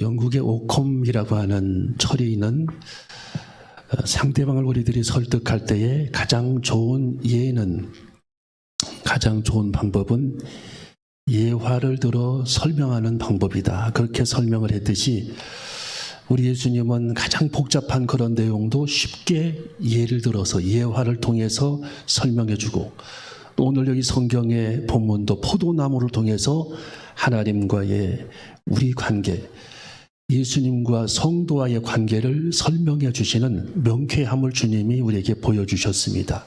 영국의 오컴이라고 하는 철이 있는 상대방을 우리들이 설득할 때에 가장 좋은 예는, 가장 좋은 방법은 예화를 들어 설명하는 방법이다. 그렇게 설명을 했듯이 우리 예수님은 가장 복잡한 그런 내용도 쉽게 예를 들어서 예화를 통해서 설명해주고, 또 오늘 여기 성경의 본문도 포도나무를 통해서 하나님과의 우리 관계, 예수님과 성도와의 관계를 설명해 주시는 명쾌함을 주님이 우리에게 보여주셨습니다.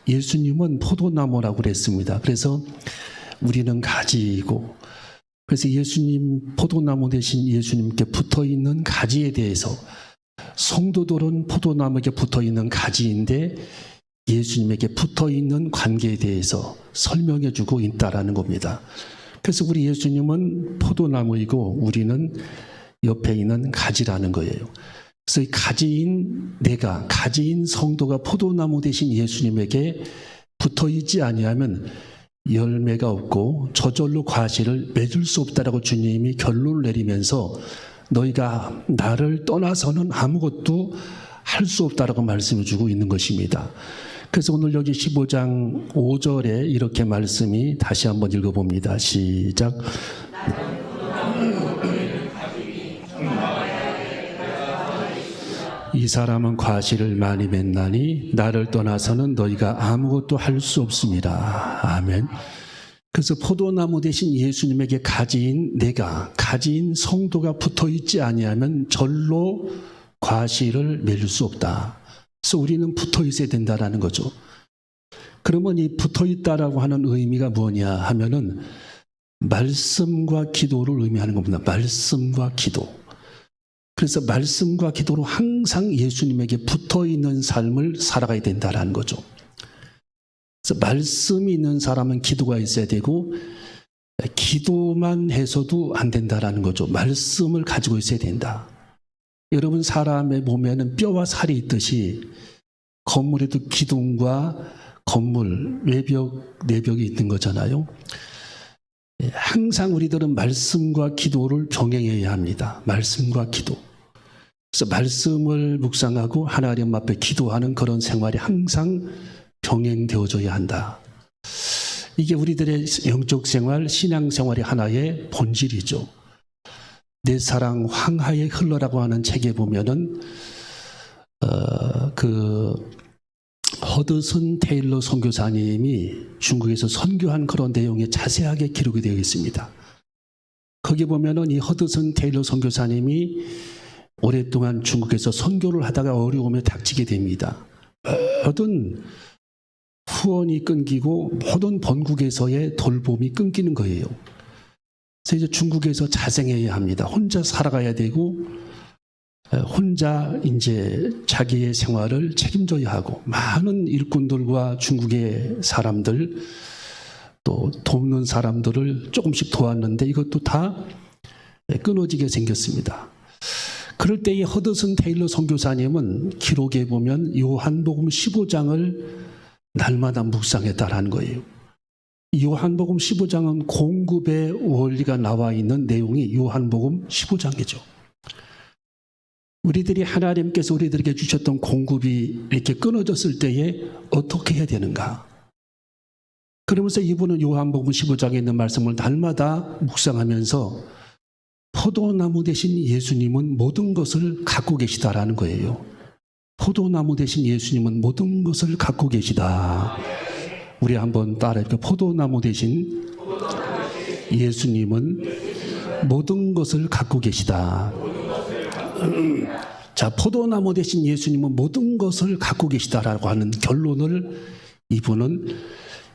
예수님은 포도나무라고 그랬습니다. 그래서 우리는 가지이고, 그래서 예수님, 포도나무 대신 예수님께 붙어있는 가지에 대해서, 성도들은 포도나무에게 붙어있는 가지인데 예수님에게 붙어있는 관계에 대해서 설명해 주고 있다라는 겁니다. 그래서 우리 예수님은 포도나무이고 우리는 옆에 있는 가지라는 거예요. 그래서 이 가지인 내가, 가지인 성도가 포도나무 대신 예수님에게 붙어있지 아니하면 열매가 없고 저절로 과실을 맺을 수 없다라고 주님이 결론을 내리면서 너희가 나를 떠나서는 아무것도 할 수 없다라고 말씀해 주고 있는 것입니다. 그래서 오늘 여기 15장 5절에 이렇게 말씀이 다시 한번 읽어봅니다. 시작. 이 사람은 과실을 많이 맺나니 나를 떠나서는 너희가 아무것도 할 수 없습니다. 아멘. 그래서 포도나무 대신 예수님에게 가지인 내가, 가지인 성도가 붙어있지 아니하면 절로 과실을 맺을 수 없다. 그래서 우리는 붙어있어야 된다는 거죠. 그러면 이 붙어있다라고 하는 의미가 뭐냐 하면은 말씀과 기도를 의미하는 겁니다. 말씀과 기도. 그래서 말씀과 기도로 항상 예수님에게 붙어있는 삶을 살아가야 된다는 거죠. 그래서 말씀이 있는 사람은 기도가 있어야 되고, 기도만 해서도 안 된다는 거죠. 말씀을 가지고 있어야 된다. 여러분, 사람의 몸에는 뼈와 살이 있듯이 건물에도 기둥과 건물, 외벽, 내벽이 있는 거잖아요. 항상 우리들은 말씀과 기도를 병행해야 합니다. 말씀과 기도. 그래서 말씀을 묵상하고 하나님 앞에 기도하는 그런 생활이 항상 병행되어져야 한다. 이게 우리들의 영적 생활, 신앙 생활의 하나의 본질이죠. 내 사랑 황하에 흘러라고 하는 책에 보면은 허드슨 테일러 선교사님이 중국에서 선교한 그런 내용이 자세하게 기록이 되어 있습니다. 거기 보면은 이 허드슨 테일러 선교사님이 오랫동안 중국에서 선교를 하다가 어려움에 닥치게 됩니다. 모든 후원이 끊기고 모든 본국에서의 돌봄이 끊기는 거예요. 그래서 이제 중국에서 자생해야 합니다. 혼자 살아가야 되고, 혼자 이제 자기의 생활을 책임져야 하고, 많은 일꾼들과 중국의 사람들, 또 돕는 사람들을 조금씩 도왔는데 이것도 다 끊어지게 생겼습니다. 그럴 때 이 허드슨 테일러 선교사님은 기록에 보면 요한복음 15장을 날마다 묵상했다라는 거예요. 요한복음 15장은 공급의 원리가 나와 있는 내용이 요한복음 15장이죠. 우리들이 하나님께서 우리들에게 주셨던 공급이 이렇게 끊어졌을 때에 어떻게 해야 되는가? 그러면서 이분은 요한복음 15장에 있는 말씀을 날마다 묵상하면서 포도나무 대신 예수님은 모든 것을 갖고 계시다라는 거예요. 포도나무 대신 예수님은 모든 것을 갖고 계시다. 우리 한번 따라해볼까요? 포도나무 대신 예수님은 모든 것을 갖고 계시다. 자, 포도나무 대신 예수님은 모든 것을 갖고 계시다라고 하는 결론을 이분은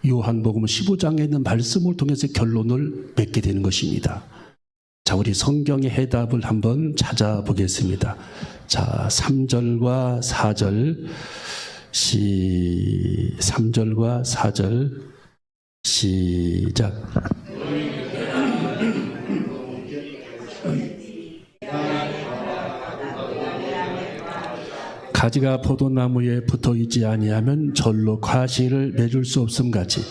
요한복음 15장에 있는 말씀을 통해서 결론을 맺게 되는 것입니다. 자, 우리 성경의 해답을 한번 찾아보겠습니다. 자, 3절과 4절 3절과 4절 시작. 가지가 포도나무에 붙어있지 아니하면 절로 과실을 맺을 수 없음 같이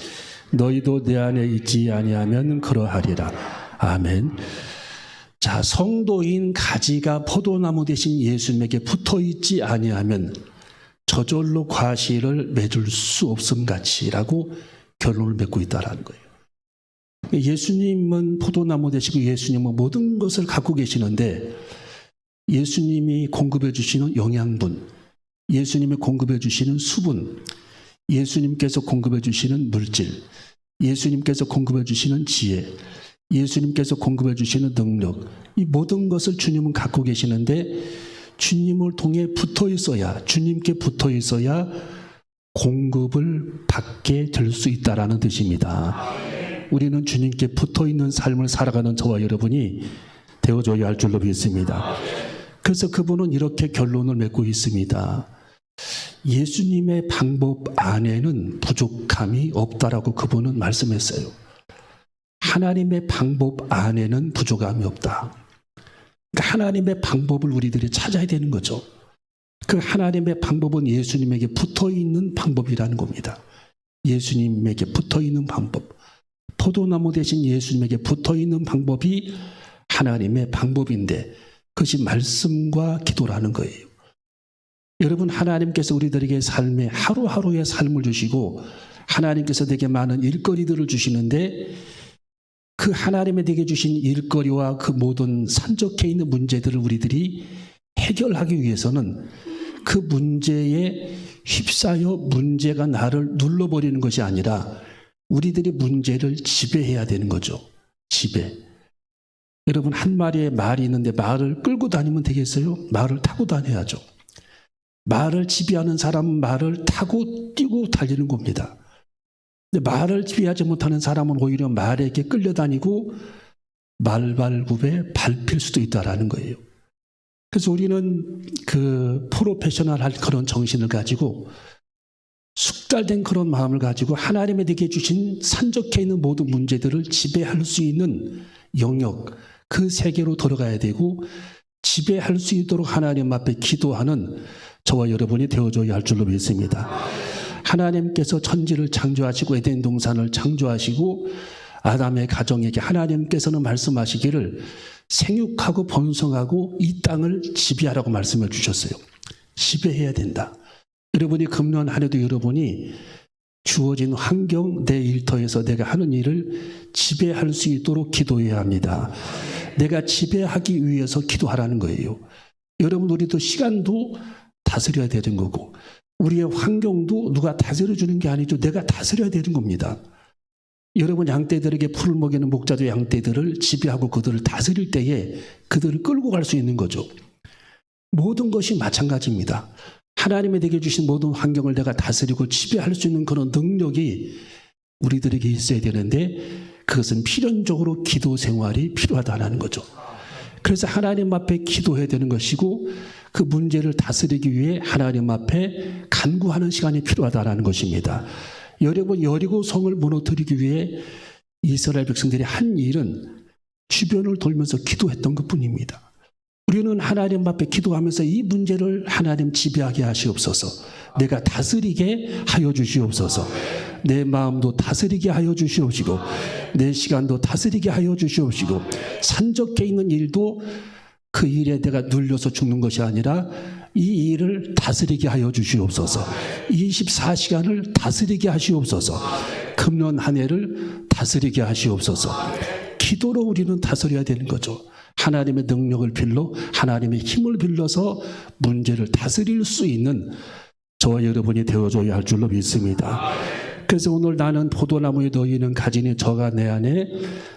너희도 내 안에 있지 아니하면 그러하리라. 아멘. 자, 성도인 가지가 포도나무 대신 예수님에게 붙어있지 아니하면 저절로 과실을 맺을 수 없음같이라고 결론을 맺고 있다는 거예요. 예수님은 포도나무 되시고 예수님은 모든 것을 갖고 계시는데 예수님이 공급해 주시는 영양분, 예수님이 공급해 주시는 수분, 예수님께서 공급해 주시는 물질, 예수님께서 공급해 주시는 지혜, 예수님께서 공급해 주시는 능력, 이 모든 것을 주님은 갖고 계시는데 주님을 통해 붙어 있어야, 주님께 붙어 있어야 공급을 받게 될 수 있다라는 뜻입니다. 우리는 주님께 붙어 있는 삶을 살아가는 저와 여러분이 되어줘야 할 줄로 믿습니다. 그래서 그분은 이렇게 결론을 맺고 있습니다. 예수님의 방법 안에는 부족함이 없다라고 그분은 말씀했어요. 하나님의 방법 안에는 부족함이 없다. 그러니까 하나님의 방법을 우리들이 찾아야 되는 거죠. 그 하나님의 방법은 예수님에게 붙어있는 방법이라는 겁니다. 예수님에게 붙어있는 방법. 포도나무 대신 예수님에게 붙어있는 방법이 하나님의 방법인데 그것이 말씀과 기도라는 거예요. 여러분, 하나님께서 우리들에게 삶의 하루하루의 삶을 주시고 하나님께서 되게 많은 일거리들을 주시는데 그 하나님의 되게 주신 일거리와 그 모든 산적해 있는 문제들을 우리들이 해결하기 위해서는 그 문제에 휩싸여 문제가 나를 눌러버리는 것이 아니라 우리들이 문제를 지배해야 되는 거죠. 지배. 여러분, 한 마리의 말이 있는데 말을 끌고 다니면 되겠어요? 말을 타고 다녀야죠. 말을 지배하는 사람은 말을 타고 뛰고 달리는 겁니다. 근데 말을 지배하지 못하는 사람은 오히려 말에게 끌려다니고 말발굽에 밟힐 수도 있다라는 거예요. 그래서 우리는 그 프로페셔널할 그런 정신을 가지고 숙달된 그런 마음을 가지고 하나님의 내게 주신 산적해 있는 모든 문제들을 지배할 수 있는 영역, 그 세계로 들어가야 되고 지배할 수 있도록 하나님 앞에 기도하는 저와 여러분이 되어줘야 할 줄로 믿습니다. 하나님께서 천지를 창조하시고 에덴 동산을 창조하시고 아담의 가정에게 하나님께서는 말씀하시기를 생육하고 번성하고 이 땅을 지배하라고 말씀해 주셨어요. 지배해야 된다. 여러분이 금년 한 해도 여러분이 주어진 환경, 내 일터에서 내가 하는 일을 지배할 수 있도록 기도해야 합니다. 내가 지배하기 위해서 기도하라는 거예요. 여러분, 우리도 시간도 다스려야 되는 거고 우리의 환경도 누가 다스려주는 게 아니죠. 내가 다스려야 되는 겁니다. 여러분, 양떼들에게 풀을 먹이는 목자도 양떼들을 지배하고 그들을 다스릴 때에 그들을 끌고 갈 수 있는 거죠. 모든 것이 마찬가지입니다. 하나님이 내게 주신 모든 환경을 내가 다스리고 지배할 수 있는 그런 능력이 우리들에게 있어야 되는데 그것은 필연적으로 기도 생활이 필요하다는 거죠. 그래서 하나님 앞에 기도해야 되는 것이고 그 문제를 다스리기 위해 하나님 앞에 간구하는 시간이 필요하다는 것입니다. 여러분, 여리고 성을 무너뜨리기 위해 이스라엘 백성들이 한 일은 주변을 돌면서 기도했던 것뿐입니다. 우리는 하나님 앞에 기도하면서 이 문제를 하나님 지배하게 하시옵소서. 내가 다스리게 하여 주시옵소서. 내 마음도 다스리게 하여 주시옵시고 내 시간도 다스리게 하여 주시옵시고 산적해 있는 일도 그 일에 내가 눌려서 죽는 것이 아니라 이 일을 다스리게 하여 주시옵소서. 24시간을 다스리게 하시옵소서. 금년 한 해를 다스리게 하시옵소서. 기도로 우리는 다스려야 되는 거죠. 하나님의 능력을 빌려 하나님의 힘을 빌려서 문제를 다스릴 수 있는 저와 여러분이 되어줘야 할 줄로 믿습니다. 그래서 오늘 나는 포도나무에 너희는 가지니 저가 내 안에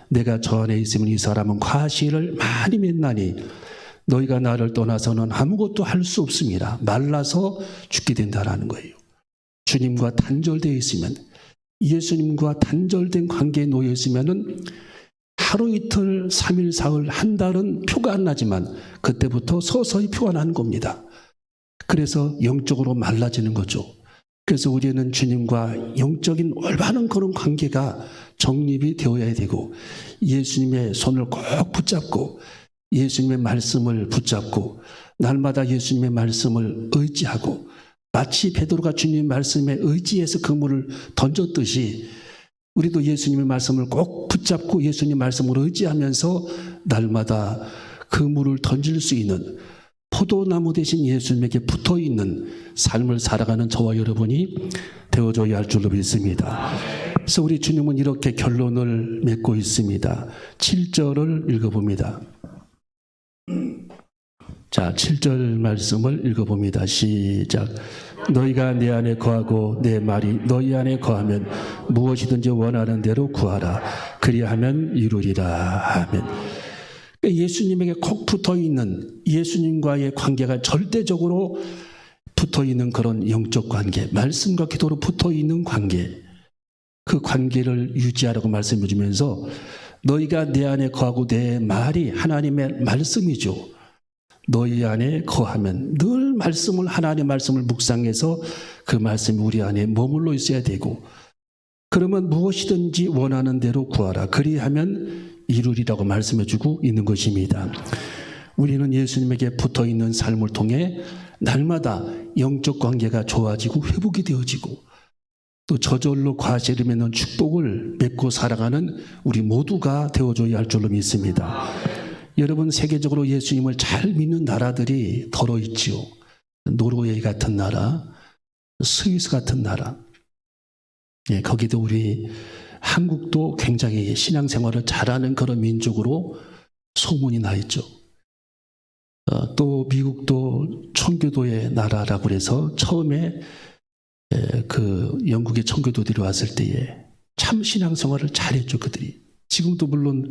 내가 저 안에 있으면 이 사람은 과실을 많이 맺나니 너희가 나를 떠나서는 아무것도 할 수 없습니다. 말라서 죽게 된다라는 거예요. 주님과 단절되어 있으면, 예수님과 단절된 관계에 놓여 있으면은 하루 이틀 3일 사흘 한 달은 표가 안 나지만 그때부터 서서히 표가 나는 겁니다. 그래서 영적으로 말라지는 거죠. 그래서 우리는 주님과 영적인 올바른 그런 관계가 정립이 되어야 되고 예수님의 손을 꼭 붙잡고 예수님의 말씀을 붙잡고 날마다 예수님의 말씀을 의지하고 마치 베드로가 주님의 말씀에 의지해서 그물을 던졌듯이 우리도 예수님의 말씀을 꼭 붙잡고 예수님 말씀을 의지하면서 날마다 그 물을 던질 수 있는 포도나무 대신 예수님에게 붙어있는 삶을 살아가는 저와 여러분이 되어줘야 할 줄로 믿습니다. 그래서 우리 주님은 이렇게 결론을 맺고 있습니다. 7절을 읽어봅니다. 자, 7절 말씀을 읽어봅니다. 시작. 너희가 내 안에 거하고 내 말이 너희 안에 거하면 무엇이든지 원하는 대로 구하라. 그리하면 이루리라. 아멘. 예수님에게 꼭 붙어있는, 예수님과의 관계가 절대적으로 붙어있는 그런 영적 관계, 말씀과 기도로 붙어있는 관계, 그 관계를 유지하라고 말씀해 주면서 너희가 내 안에 거하고 내 말이 하나님의 말씀이죠. 너희 안에 거하면 늘 말씀을, 하나님의 말씀을 묵상해서 그 말씀이 우리 안에 머물러 있어야 되고, 그러면 무엇이든지 원하는 대로 구하라. 그리하면 이루리라고 말씀해 주고 있는 것입니다. 우리는 예수님에게 붙어있는 삶을 통해 날마다 영적 관계가 좋아지고 회복이 되어지고 또 저절로 과실을 맺는 축복을 맺고 살아가는 우리 모두가 되어줘야 할 줄로 믿습니다. 여러분, 세계적으로 예수님을 잘 믿는 나라들이 더러 있지요. 노르웨이 같은 나라, 스위스 같은 나라, 거기도 우리 한국도 굉장히 신앙생활을 잘하는 그런 민족으로 소문이 나 있죠. 또 미국도 청교도의 나라라고 그래서 처음에 그 영국의 청교도들이 왔을 때에 참 신앙생활을 잘했죠, 그들이. 지금도 물론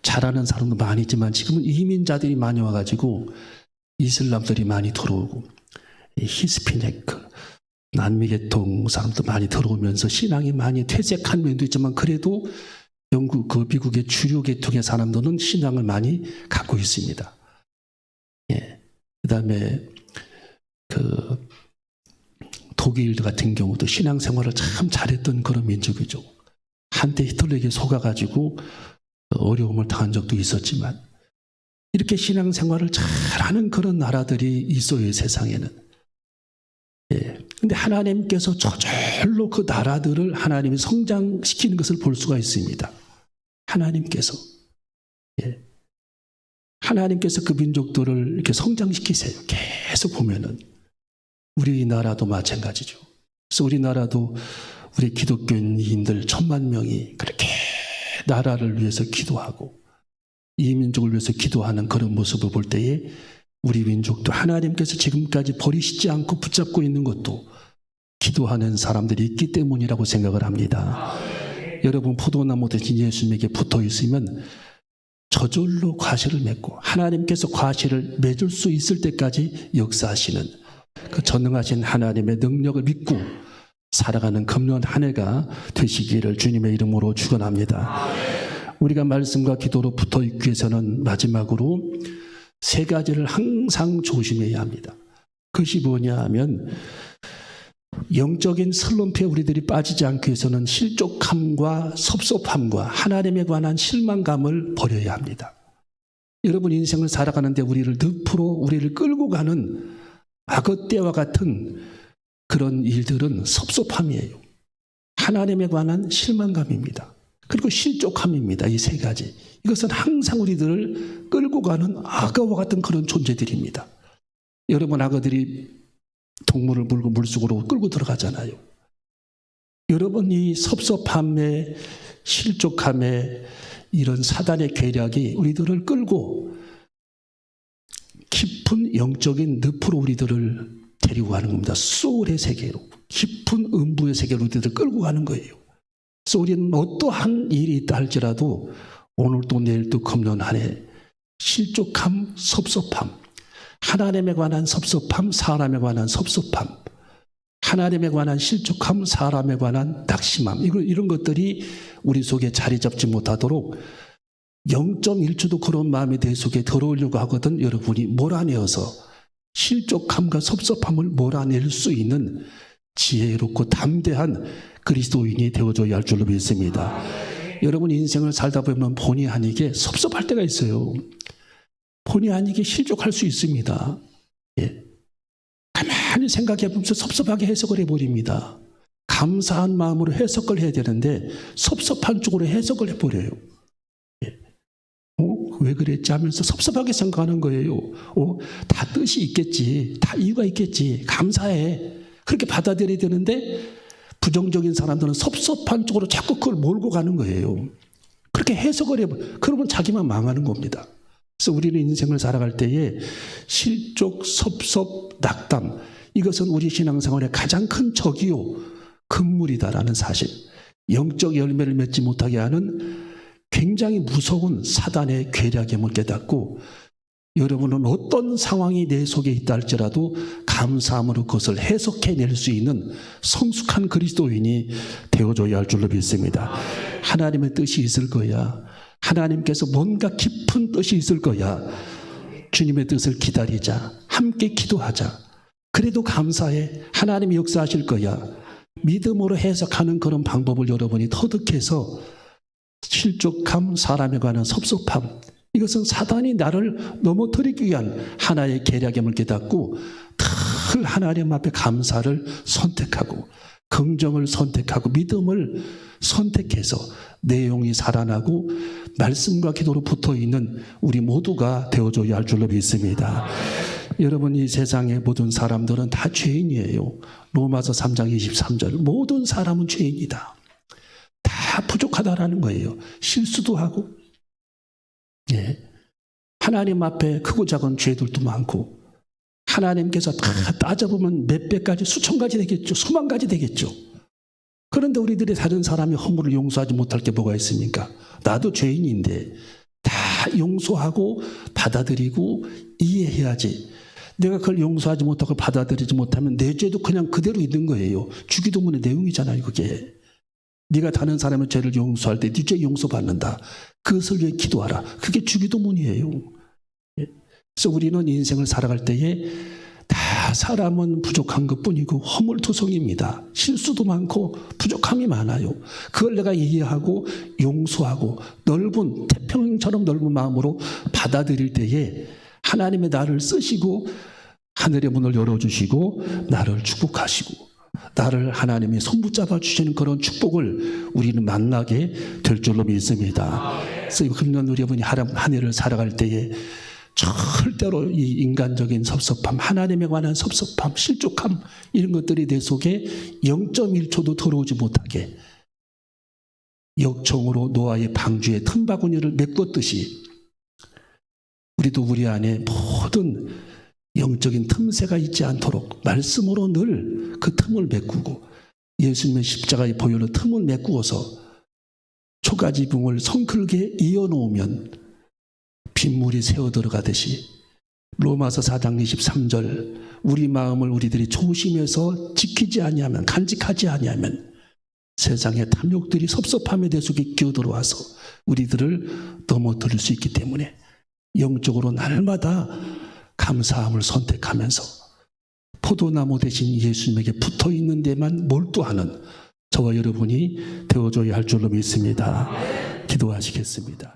잘하는 사람도 많이 있지만 지금은 이민자들이 많이 와가지고 이슬람들이 많이 들어오고 히스패닉, 남미계통 사람도 많이 들어오면서 신앙이 많이 퇴색한 면도 있지만 그래도 영국, 미국의 주류 계통의 사람들은 신앙을 많이 갖고 있습니다. 그 다음에 독일 같은 경우도 신앙생활을 참 잘했던 그런 민족이죠. 한때 히틀러에게 속아가지고 어려움을 당한 적도 있었지만 이렇게 신앙생활을 잘하는 그런 나라들이 있어요, 세상에는. 근데 하나님께서 저절로 그 나라들을 하나님이 성장시키는 것을 볼 수가 있습니다. 하나님께서. 하나님께서 그 민족들을 이렇게 성장시키세요. 계속 보면은. 우리나라도 마찬가지죠. 그래서 우리나라도 우리 기독교인들 1000만 명이 그렇게 나라를 위해서 기도하고 이 민족을 위해서 기도하는 그런 모습을 볼 때에 우리 민족도 하나님께서 지금까지 버리시지 않고 붙잡고 있는 것도 기도하는 사람들이 있기 때문이라고 생각을 합니다. 여러분, 포도나무 대신 예수님에게 붙어 있으면 저절로 과실을 맺고 하나님께서 과실을 맺을 수 있을 때까지 역사하시는 그 전능하신 하나님의 능력을 믿고 살아가는 금년 한 해가 되시기를 주님의 이름으로 축원합니다. 우리가 말씀과 기도로 붙어 있기 위해서는 마지막으로 3가지를 항상 조심해야 합니다. 그것이 뭐냐 하면 영적인 슬럼프에 우리들이 빠지지 않기 위해서는 실족함과 섭섭함과 하나님에 관한 실망감을 버려야 합니다. 여러분, 인생을 살아가는데 우리를 늪으로 우리를 끌고 가는 악어 떼와 같은 그런 일들은 섭섭함이에요. 하나님에 관한 실망감입니다. 그리고 실족함입니다. 이 3가지. 이것은 항상 우리들을 끌고 가는 악어와 같은 그런 존재들입니다. 여러분, 악어들이 동물을 물고 물속으로 끌고 들어가잖아요. 여러분, 이 섭섭함에 실족함에 이런 사단의 계략이 우리들을 끌고 깊은 영적인 늪으로 우리들을 데리고 가는 겁니다. 소울의 세계로, 깊은 음부의 세계로 우리들을 끌고 가는 거예요. 그래서 우리는 어떠한 일이 있다 할지라도 오늘도 내일도 금년 한 해 실족함, 섭섭함, 하나님에 관한 섭섭함, 사람에 관한 섭섭함, 하나님에 관한 실족함, 사람에 관한 낙심함, 이런 것들이 우리 속에 자리 잡지 못하도록 0.1초도 그런 마음이 내 속에 들어오려고 하거든 여러분이 몰아내어서 실족함과 섭섭함을 몰아낼 수 있는 지혜롭고 담대한 그리스도인이 되어줘야 할 줄로 믿습니다. 여러분, 인생을 살다 보면 본의 아니게 섭섭할 때가 있어요. 본의 아니게 실족할 수 있습니다. 가만히 생각해 보면서 섭섭하게 해석을 해버립니다. 감사한 마음으로 해석을 해야 되는데 섭섭한 쪽으로 해석을 해버려요. 왜 그랬지 하면서 섭섭하게 생각하는 거예요. 다 뜻이 있겠지. 다 이유가 있겠지. 감사해. 그렇게 받아들여야 되는데 부정적인 사람들은 섭섭한 쪽으로 자꾸 그걸 몰고 가는 거예요. 그렇게 해석을 해버려. 그러면 자기만 망하는 겁니다. 그래서 우리는 인생을 살아갈 때에 실족, 섭섭, 낙담, 이것은 우리 신앙생활의 가장 큰 적이요 금물이다라는 사실, 영적 열매를 맺지 못하게 하는 굉장히 무서운 사단의 괴략임을 깨닫고, 여러분은 어떤 상황이 내 속에 있다 할지라도 감사함으로 그것을 해석해낼 수 있는 성숙한 그리스도인이 되어줘야 할 줄로 믿습니다. 하나님의 뜻이 있을 거야. 하나님께서 뭔가 깊은 뜻이 있을 거야. 주님의 뜻을 기다리자. 함께 기도하자. 그래도 감사해. 하나님이 역사하실 거야. 믿음으로 해석하는 그런 방법을 여러분이 터득해서 실족함, 사람에 관한 섭섭함, 이것은 사단이 나를 넘어뜨리기 위한 하나의 계략임을 깨닫고 늘 하나님 앞에 감사를 선택하고 긍정을 선택하고 믿음을 선택해서 내용이 살아나고 말씀과 기도로 붙어있는 우리 모두가 되어줘야 할 줄로 믿습니다. 여러분, 이 세상의 모든 사람들은 다 죄인이에요. 로마서 3장 23절, 모든 사람은 죄인이다. 다 부족하다라는 거예요. 실수도 하고, 하나님 앞에 크고 작은 죄들도 많고, 하나님께서 다 따져보면 몇 백가지, 수천 가지 되겠죠. 수만 가지 되겠죠. 그런데 우리들이 다른 사람의 허물을 용서하지 못할 게 뭐가 있습니까? 나도 죄인인데 다 용서하고 받아들이고 이해해야지. 내가 그걸 용서하지 못하고 받아들이지 못하면 내 죄도 그냥 그대로 있는 거예요. 주기도문의 내용이잖아요, 그게. 네가 다른 사람의 죄를 용서할 때 네 죄 용서받는다. 그것을 위해 기도하라. 그게 주기도문이에요. 그래서 우리는 인생을 살아갈 때에 다 사람은 부족한 것뿐이고 허물투성입니다. 실수도 많고 부족함이 많아요. 그걸 내가 이해하고 용서하고 넓은 태평양처럼 넓은 마음으로 받아들일 때에 하나님의 나를 쓰시고 하늘의 문을 열어주시고 나를 축복하시고 나를 하나님이 손붙잡아 주시는 그런 축복을 우리는 만나게 될 줄로 믿습니다. 그래서 금년 우리 여러분이 한 해를 살아갈 때에 절대로 이 인간적인 섭섭함, 하나님에 관한 섭섭함, 실족함, 이런 것들이 내 속에 0.1초도 들어오지 못하게 역청으로 노아의 방주에 틈바구니를 메꿨듯이 우리도 우리 안에 모든 영적인 틈새가 있지 않도록 말씀으로 늘 그 틈을 메꾸고 예수님의 십자가의 보혈로 틈을 메꾸어서 초가지붕을 성클게 이어놓으면 빗물이 새어 들어가듯이 로마서 4장 23절, 우리 마음을 우리들이 조심해서 지키지 아니하면, 간직하지 아니하면 세상의 탐욕들이 섭섭함에 내 속에 끼어들어와서 우리들을 넘어뜨릴 수 있기 때문에 영적으로 날마다 감사함을 선택하면서 포도나무 대신 예수님에게 붙어있는 데만 몰두하는 저와 여러분이 되어줘야 할 줄로 믿습니다. 기도하시겠습니다.